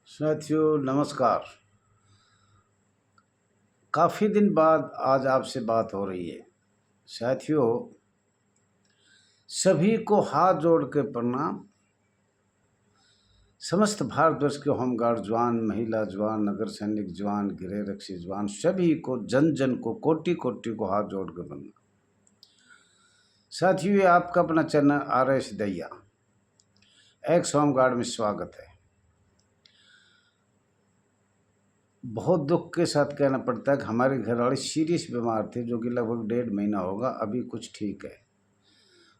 साथियों नमस्कार। काफ़ी दिन बाद आज आपसे बात हो रही है। साथियों, सभी को हाथ जोड़ के प्रणाम। समस्त भारतवर्ष के होमगार्ड जवान, महिला जवान, नगर सैनिक जवान, गृह रक्षी जवान, सभी को, जन जन को, कोटि कोटि को हाथ जोड़ के प्रणाम। साथियों, ये आपका अपना चैनल RS दैया एक्स होमगार्ड में स्वागत है। बहुत दुख के साथ कहना पड़ता है कि हमारे घरवाले सीरियस बीमार थे, जो कि लगभग 1.5 महीना होगा। अभी कुछ ठीक है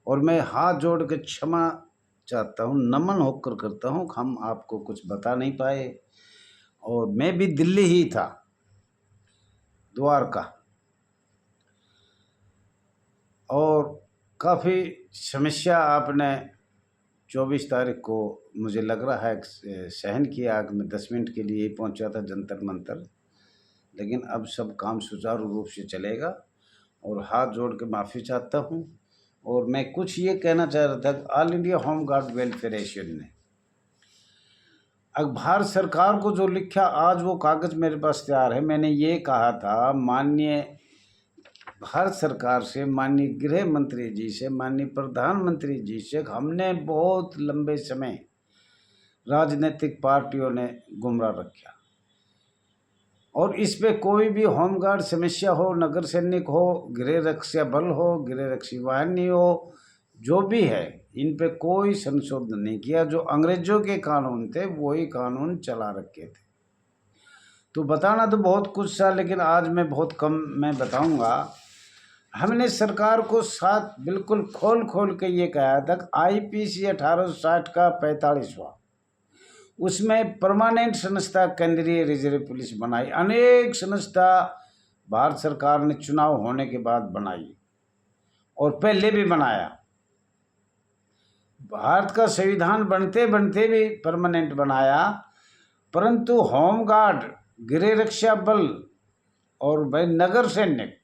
और मैं हाथ जोड़ के क्षमा चाहता हूँ, नमन होकर करता हूँ। हम आपको कुछ बता नहीं पाए और मैं भी दिल्ली ही था, द्वारका, और काफ़ी समस्या आपने 24 तारीख को मुझे लग रहा है सहन किया। मैं 10 मिनट के लिए पहुंचा था जंतर मंतर, लेकिन अब सब काम सुचारू रूप से चलेगा और हाथ जोड़ के माफ़ी चाहता हूं। और मैं कुछ ये कहना चाह रहा था कि all India home guard welfare association ने अब भारत सरकार को जो लिखा, आज वो कागज़ मेरे पास तैयार है। मैंने ये कहा था माननीय भारत सरकार से, माननीय गृह मंत्री जी से, माननीय प्रधानमंत्री जी से, हमने बहुत लंबे समय राजनीतिक पार्टियों ने गुमराह रखा और इस पे कोई भी होमगार्ड समस्या हो, नगर सैनिक हो, गृह रक्षा बल हो, गृह रक्षी वाहिनी हो, जो भी है, इन पे कोई संशोधन नहीं किया। जो अंग्रेजों के कानून थे वही कानून चला रखे थे। तो बताना तो बहुत कुछ था, लेकिन आज मैं बहुत कम मैं बताऊंगा। हमने सरकार को साथ बिल्कुल खोल के ये कहा था कि IPC 1860 का 45वां, उसमें परमानेंट संस्था केंद्रीय रिजर्व पुलिस बनाई। अनेक संस्था भारत सरकार ने चुनाव होने के बाद बनाई और पहले भी बनाया। भारत का संविधान बनते बनते भी परमानेंट बनाया, परंतु होमगार्ड, गृह रक्षा बल और भाई नगर सैनिक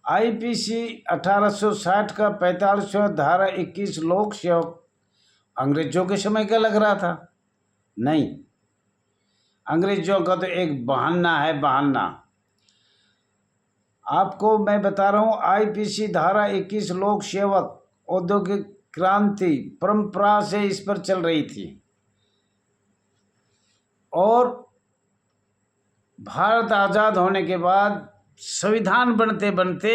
IPC 1860 का 45वां धारा 21 लोक सेवक अंग्रेजों के समय का लग रहा था। नहीं, अंग्रेजों का तो एक बहाना है, बहाना। आपको मैं बता रहा हूँ, IPC धारा 21 लोक सेवक औद्योगिक क्रांति परंपरा से इस पर चल रही थी और भारत आज़ाद होने के बाद संविधान बनते बनते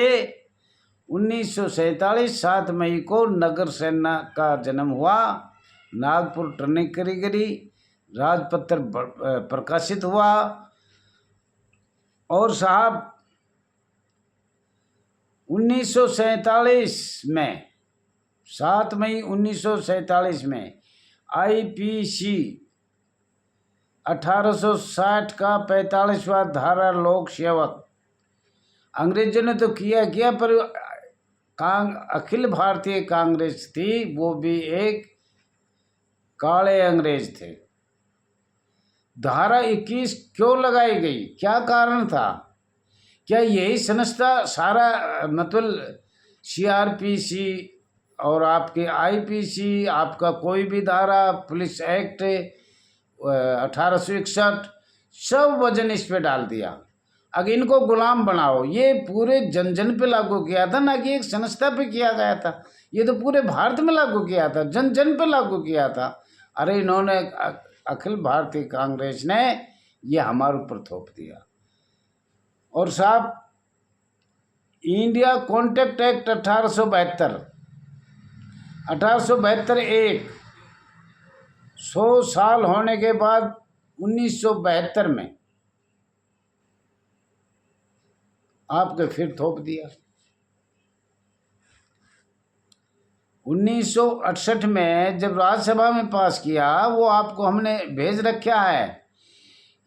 1947 7 मई को नगर सेना का जन्म हुआ। नागपुर टर्निंग करी गई, राजपत्र प्रकाशित हुआ और साहब 1947 में, 7 मई 1947 में IPC 1860 का 45वां धारा लोक सेवक, अंग्रेजों ने तो किया पर अखिल भारतीय कांग्रेस थी, वो भी एक काले अंग्रेज थे। धारा 21 क्यों लगाई गई, क्या कारण था? क्या यही संस्था सारा, मतलब CRPC और आपके IPC, आपका कोई भी धारा, पुलिस एक्ट 1861, सब वजन इस पे डाल दिया। अगर इनको गुलाम बनाओ, ये पूरे जन जन पे लागू किया था, ना कि एक संस्था पे किया गया था। ये तो पूरे भारत में लागू किया था, जन जन पे लागू किया था। अरे इन्होंने, अखिल भारतीय कांग्रेस ने ये हमारे ऊपर थोप दिया। और साहब, इंडिया कॉन्ट्रैक्ट एक्ट 1872 एक 100 साल होने के बाद 1972 में आपके फिर थोप दिया। 1968 में जब राज्यसभा में पास किया, वो आपको हमने भेज रखा है।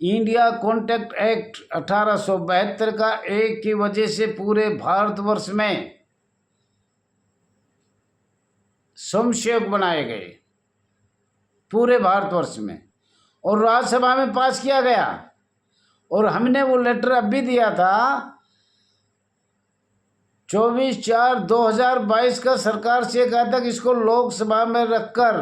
इंडिया कॉन्ट्रैक्ट एक्ट 1872 का एक की वजह से पूरे भारतवर्ष में स्वयंसेवक बनाए गए, पूरे भारतवर्ष में, और राज्यसभा में पास किया गया। और हमने वो लेटर अब भी दिया था 24/4/2022 का, सरकार से कहा था कि इसको लोकसभा में रखकर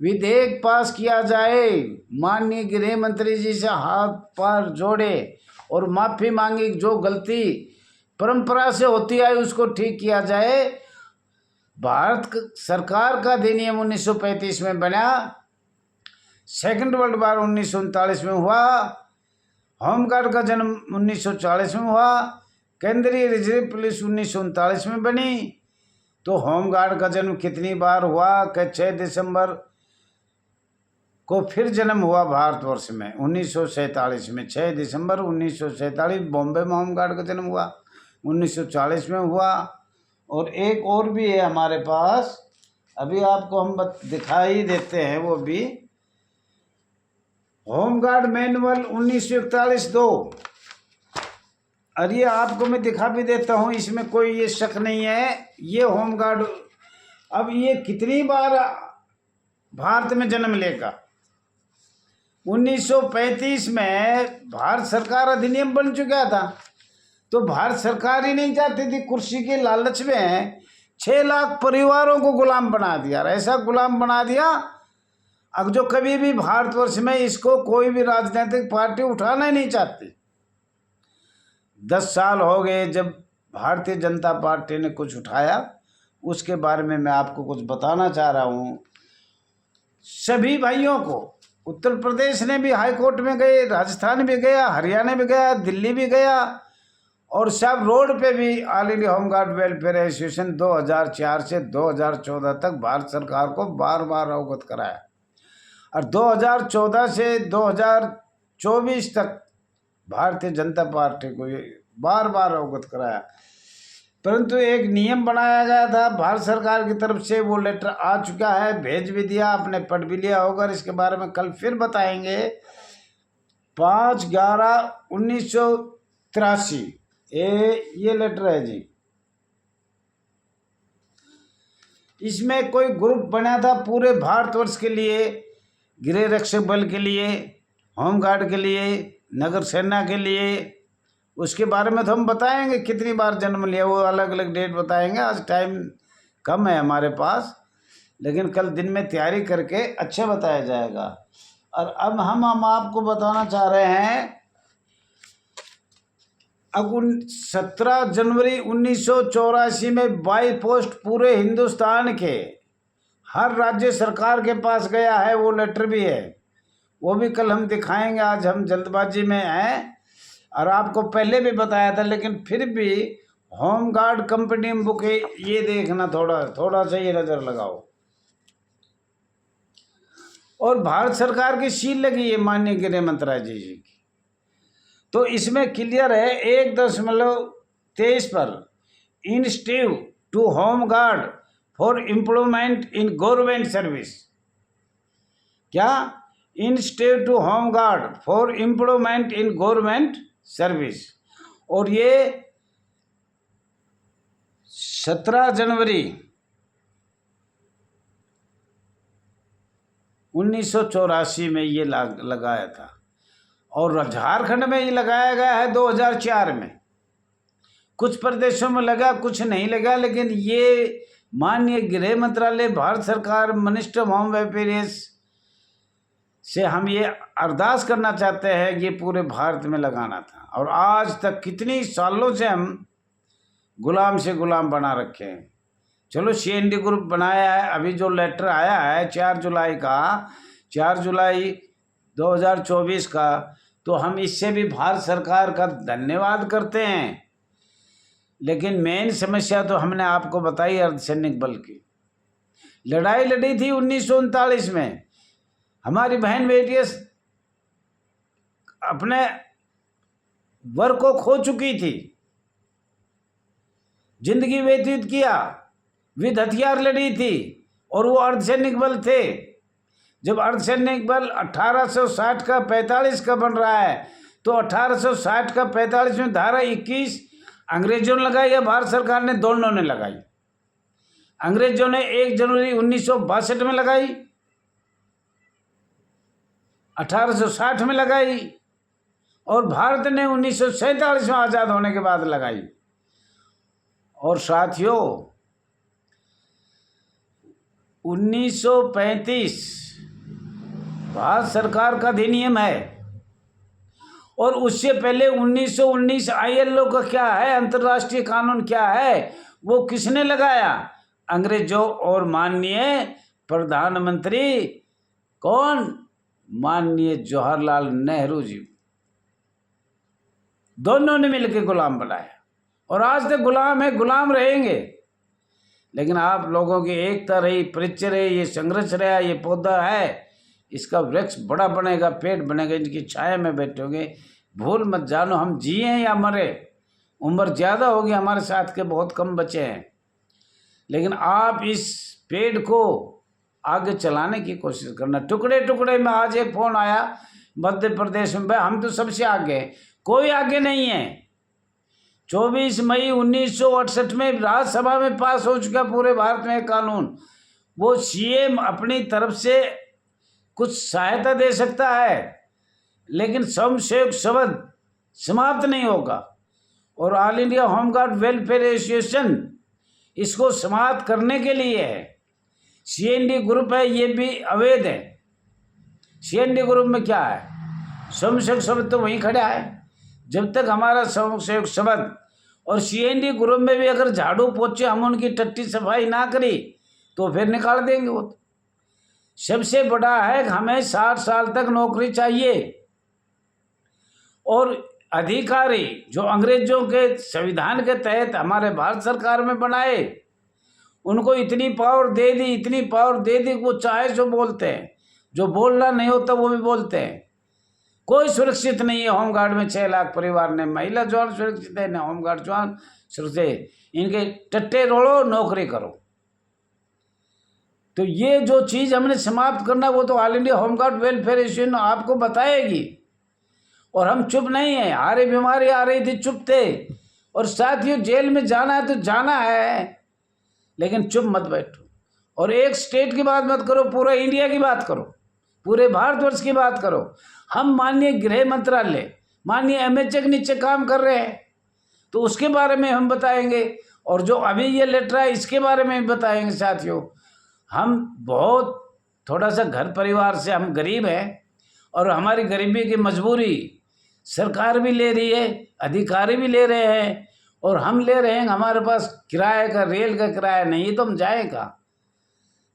विधेयक पास किया जाए। माननीय गृह मंत्री जी से हाथ पार जोड़े और माफ़ी मांगी, जो गलती परंपरा से होती आई उसको ठीक किया जाए। भारत सरकार का अधिनियम 1935 में बना, सेकंड वर्ल्ड वॉर 1939 में हुआ, होमगार्ड का जन्म 1940 में हुआ, केंद्रीय रिजर्व पुलिस 1939 में बनी। तो होमगार्ड का जन्म कितनी बार हुआ कि 6 दिसंबर को फिर जन्म हुआ भारतवर्ष में 1947 में। 6 दिसंबर 1947 बॉम्बे में होमगार्ड का जन्म हुआ, 1940 में हुआ। और एक और भी है हमारे पास, अभी आपको हम दिखाई देते हैं वो भी, होमगार्ड मैनुअल 1941-2। और ये आपको मैं दिखा भी देता हूँ, इसमें कोई ये शक नहीं है। ये होमगार्ड अब ये कितनी बार भारत में जन्म लेगा। 1935 में भारत सरकार अधिनियम बन चुका था, तो भारत सरकार ही नहीं चाहती थी, कुर्सी के लालच में 6 लाख परिवारों को गुलाम बना दिया। ऐसा गुलाम बना दिया अब जो कभी भी भारतवर्ष में इसको कोई भी राजनीतिक पार्टी उठाना ही नहीं चाहती। 10 साल हो गए जब भारतीय जनता पार्टी ने कुछ उठाया, उसके बारे में मैं आपको कुछ बताना चाह रहा हूँ। सभी भाइयों को, उत्तर प्रदेश ने भी हाई कोर्ट में गए, राजस्थान भी गया, हरियाणा भी गया, दिल्ली भी गया, और सब रोड पे भी all India home guard welfare association 2004 से 2014 तक भारत सरकार को बार बार अवगत कराया। और 2014 से 2024 तक भारतीय जनता पार्टी को बार बार अवगत कराया। परंतु एक नियम बनाया गया था भारत सरकार की तरफ से, वो लेटर आ चुका है, भेज भी दिया, आपने पढ़ भी लिया होगा। इसके बारे में कल फिर बताएंगे। 5/11/1983 ये लेटर है जी। इसमें कोई ग्रुप बना था पूरे भारतवर्ष के लिए, गृह रक्षक बल के लिए, होमगार्ड के लिए, नगर सेना के लिए। उसके बारे में तो हम बताएंगे कितनी बार जन्म लिया, वो अलग अलग डेट बताएंगे। आज टाइम कम है हमारे पास, लेकिन कल दिन में तैयारी करके अच्छा बताया जाएगा। और अब हम आपको बताना चाह रहे हैं, अब 17 जनवरी 1984 में बाई पोस्ट पूरे हिंदुस्तान के हर राज्य सरकार के पास गया है, वो लेटर भी है, वो भी कल हम दिखाएंगे। आज हम जल्दबाजी में हैं और आपको पहले भी बताया था, लेकिन फिर भी होमगार्ड कंपनी बुक है, ये देखना, थोड़ा सा ये नज़र लगाओ। और भारत सरकार की सील लगी है माननीय गृह मंत्रालय जी की। तो इसमें क्लियर है 1.23 पर, institute to home guard for employment in government service. क्या? Institute to home guard for employment in government service. और ये 17 जनवरी 1984 में ये लगाया था, और झारखंड में ये लगाया गया है 2004 में। कुछ प्रदेशों में लगा, कुछ नहीं लगा, लेकिन ये माननीय गृह मंत्रालय, भारत सरकार, मिनिस्टर ऑफ होम वेलफेयर से हम ये अरदास करना चाहते हैं, ये पूरे भारत में लगाना था। और आज तक कितनी सालों से हम गुलाम से गुलाम बना रखे हैं। चलो CND ग्रुप बनाया है, अभी जो लेटर आया है 4 जुलाई का, 4 जुलाई 2024 का, तो हम इससे भी भारत सरकार का धन्यवाद करते हैं। लेकिन मेन समस्या तो हमने आपको बताई, अर्धसैनिक बल की लड़ाई लड़ी थी 1939 में। हमारी बहन बेटियां अपने वर को खो चुकी थी, जिंदगी व्यतीत किया, विद हथियार लड़ी थी, और वो अर्धसैनिक बल थे। जब अर्धसैनिक बल 1860 का 45 का बन रहा है, तो 1860 का 45 में धारा 21 अंग्रेजों ने लगाई या भारत सरकार ने? दोनों ने लगाई। अंग्रेजों ने 1 जनवरी 1962 में लगाई, 1860 में लगाई, और भारत ने 1947 में आज़ाद होने के बाद लगाई। और साथियों 1935 भारत सरकार का अधिनियम है। और उससे पहले 1919 ILO का क्या है, अंतर्राष्ट्रीय कानून क्या है, वो किसने लगाया? अंग्रेजों और माननीय प्रधानमंत्री कौन? माननीय जवाहरलाल नेहरू जी, दोनों ने मिलकर गुलाम बनाया। और आज तक गुलाम है, गुलाम रहेंगे। लेकिन आप लोगों की एकता रही, परिचय रही, ये संघर्ष रहा, ये पौधा है, इसका वृक्ष बड़ा बनेगा, पेड़ बनेगा, इनकी छाया में बैठोगे। भूल मत जानो, हम जिए या मरे, उम्र ज़्यादा होगी, हमारे साथ के बहुत कम बचे हैं, लेकिन आप इस पेड़ को आगे चलाने की कोशिश करना। टुकड़े टुकड़े में आज एक फोन आया मध्य प्रदेश में, हम तो सबसे आगे, कोई आगे नहीं है। 24 मई 1968 में राज्यसभा में पास हो चुका पूरे भारत में कानून। वो CM अपनी तरफ से कुछ सहायता दे सकता है, लेकिन स्वयंसेवक संघ समाप्त नहीं होगा। और all India home guard welfare association इसको समाप्त करने के लिए है। CND ग्रुप है, ये भी अवैध है। CND ग्रुप में क्या है? स्वयंसेवक संघ तो वहीं खड़ा है। जब तक हमारा स्वयंसेवक संघ और CND ग्रुप में भी अगर झाड़ू पोछे हम उनकी टट्टी सफाई ना करी तो फिर निकाल देंगे। वो तो सबसे बड़ा है, हमें 60 साल तक नौकरी चाहिए। और अधिकारी जो अंग्रेजों के संविधान के तहत हमारे भारत सरकार में बनाए, उनको इतनी पावर दे दी, इतनी पावर दे दी, वो चाहे जो बोलते हैं, जो बोलना नहीं होता वो भी बोलते हैं। कोई सुरक्षित नहीं है होमगार्ड में। 6 लाख परिवार ने, महिला जवान सुरक्षित है, न होमगार्ड जवान सुरक्षित। इनके टट्टे रोड़ो, नौकरी करो। तो ये जो चीज़ हमने समाप्त करना, वो तो all India home guard welfare association आपको बताएगी। और हम चुप नहीं हैं। आ रही बीमारी आ रही थी, चुप थे। और साथियों, जेल में जाना है तो जाना है, लेकिन चुप मत बैठो। और एक स्टेट की बात मत करो, पूरा इंडिया की बात करो, पूरे भारतवर्ष की बात करो। हम माननीय गृह मंत्रालय, माननीय MHA के नीचे काम कर रहे हैं, तो उसके बारे में हम बताएंगे। और जो अभी ये लेटर है, इसके बारे में बताएंगे। साथियों, हम बहुत थोड़ा सा घर परिवार से हम गरीब हैं, और हमारी गरीबी की मजबूरी सरकार भी ले रही है, अधिकारी भी ले रहे हैं, और हम ले रहे हैं। हमारे पास किराए का, रेल का किराया नहीं, तो हम जाएगा।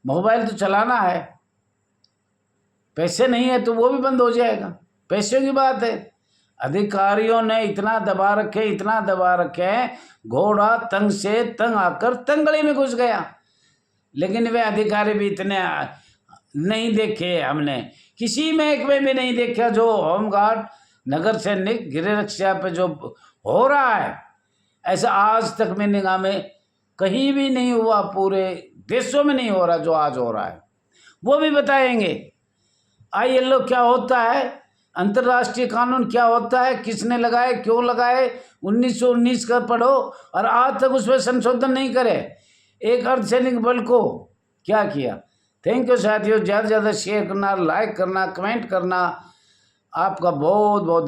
मोबाइल तो चलाना है, पैसे नहीं है तो वो भी बंद हो जाएगा। पैसों की बात है। अधिकारियों ने इतना दबा रखे, इतना दबा रखे, घोड़ा तंग से तंग आकर तंगड़ी में घुस गया। लेकिन वे अधिकारी भी इतने नहीं देखे, हमने किसी महकमे में नहीं देखा जो होमगार्ड, नगर सैनिक, गृह रक्षा पे जो हो रहा है, ऐसा आज तक में निगाह में कहीं भी नहीं हुआ। पूरे देशों में नहीं हो रहा जो आज हो रहा है। वो भी बताएंगे। ILO क्या होता है, अंतर्राष्ट्रीय कानून क्या होता है, किसने लगाए, क्यों लगाए। 1919 का पढ़ो, और आज तक उसमें संशोधन नहीं करे। एक अर्धसैनिक बल को क्या किया। थैंक यू साथियों। ज़्यादा से ज़्यादा शेयर करना, लाइक करना, कमेंट करना। आपका बहुत बहुत